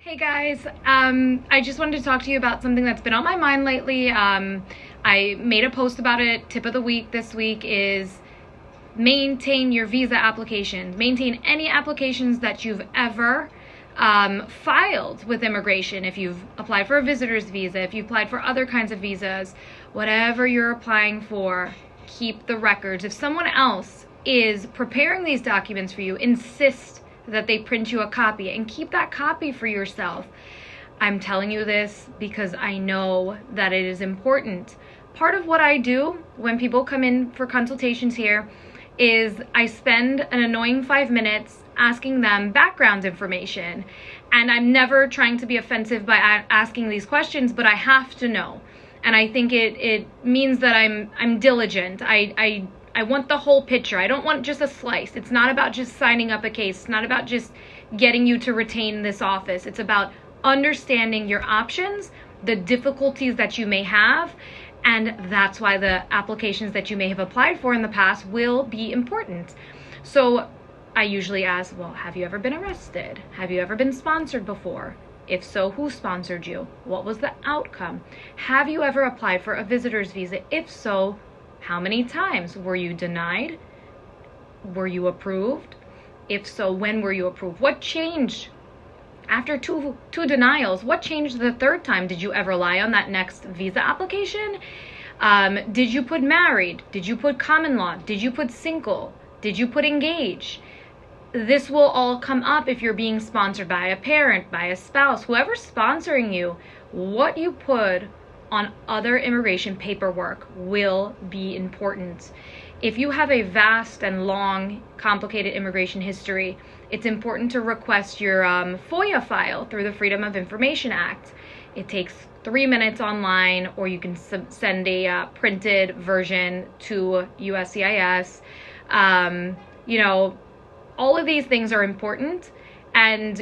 Hey guys, I just wanted to talk to you about something that's been on my mind lately. I made a post about it. Tip of the week this week is maintain your visa applications. Maintain any applications that you've ever filed with immigration. If you've applied for a visitor's visa, if you've applied for other kinds of visas, whatever you're applying for, keep the records. If someone else is preparing these documents for you, insist that they print you a copy and keep that copy for yourself. I'm telling you this because I know that it is important. Part of what I do when people come in for consultations here is I spend an annoying 5 minutes asking them background information. And I'm never trying to be offensive by asking these questions, but I have to know. And I think it means that I'm diligent. I want the whole picture. I don't want just a slice. It's not about just signing up a case. It's not about just getting you to retain this office. It's about understanding your options, the difficulties that you may have, and that's why the applications that you may have applied for in the past will be important. So I usually ask, well, have you ever been arrested? Have you ever been sponsored before? If so, who sponsored you? What was the outcome? Have you ever applied for a visitor's visa? If so, how many times? Were you denied? Were you approved? If so, when were you approved? What changed after two denials? What changed the third time? Did you ever lie on that next visa application? Did you put married? Did you put common law? Did you put single? Did you put engaged? This will all come up if you're being sponsored by a parent, by a spouse, whoever's sponsoring you. What you put on other immigration paperwork will be important. If you have a vast and long, complicated immigration history, it's important to request your FOIA file through the Freedom of Information Act. It takes 3 minutes online, or you can send a printed version to USCIS. All of these things are important, and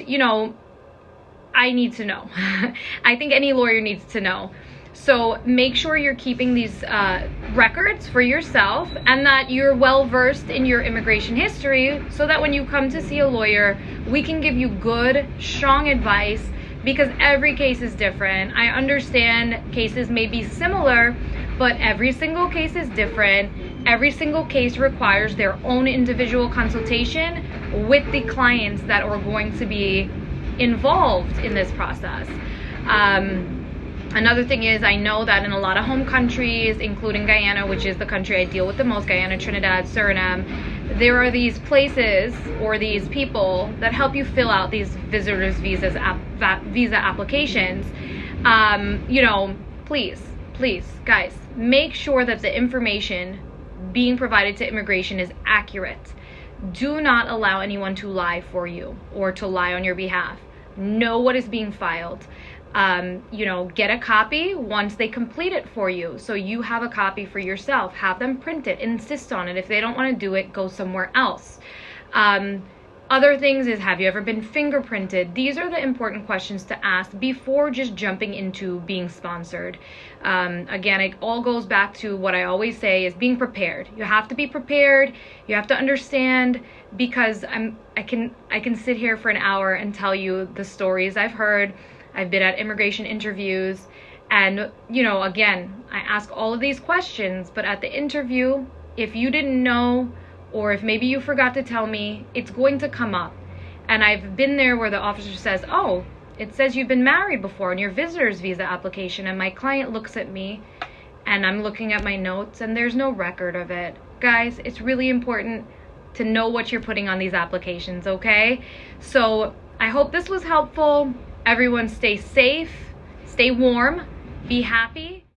I need to know. I think any lawyer needs to know. So make sure you're keeping these records for yourself and that you're well versed in your immigration history so that when you come to see a lawyer, we can give you good, strong advice, because every case is different. I understand cases may be similar, but every single case is different. Every single case requires their own individual consultation with the clients that are going to be involved in this process. Another thing is, I know that in a lot of home countries, including Guyana, which is the country I deal with the most, Guyana, Trinidad, Suriname, there are these places or these people that help you fill out these visitors visa applications. Please, guys, make sure that the information being provided to immigration is accurate. Do not allow anyone to lie for you or to lie on your behalf. Know what is being filed. Get a copy once they complete it for you, so you have a copy for yourself. Have them print it, insist on it. If they don't want to do it, go somewhere else. Other things is, have you ever been fingerprinted? These are the important questions to ask before just jumping into being sponsored. Again, it all goes back to what I always say is being prepared. You have to be prepared. You have to understand, because I can sit here for an hour and tell you the stories I've heard. I've been at immigration interviews, and again, I ask all of these questions, but at the interview, if you didn't know, or if maybe you forgot to tell me, it's going to come up. And I've been there where the officer says, oh, it says you've been married before on your visitor's visa application, and my client looks at me and I'm looking at my notes and there's no record of it. Guys, it's really important to know what you're putting on these applications, okay? So I hope this was helpful. Everyone stay safe, stay warm, be happy.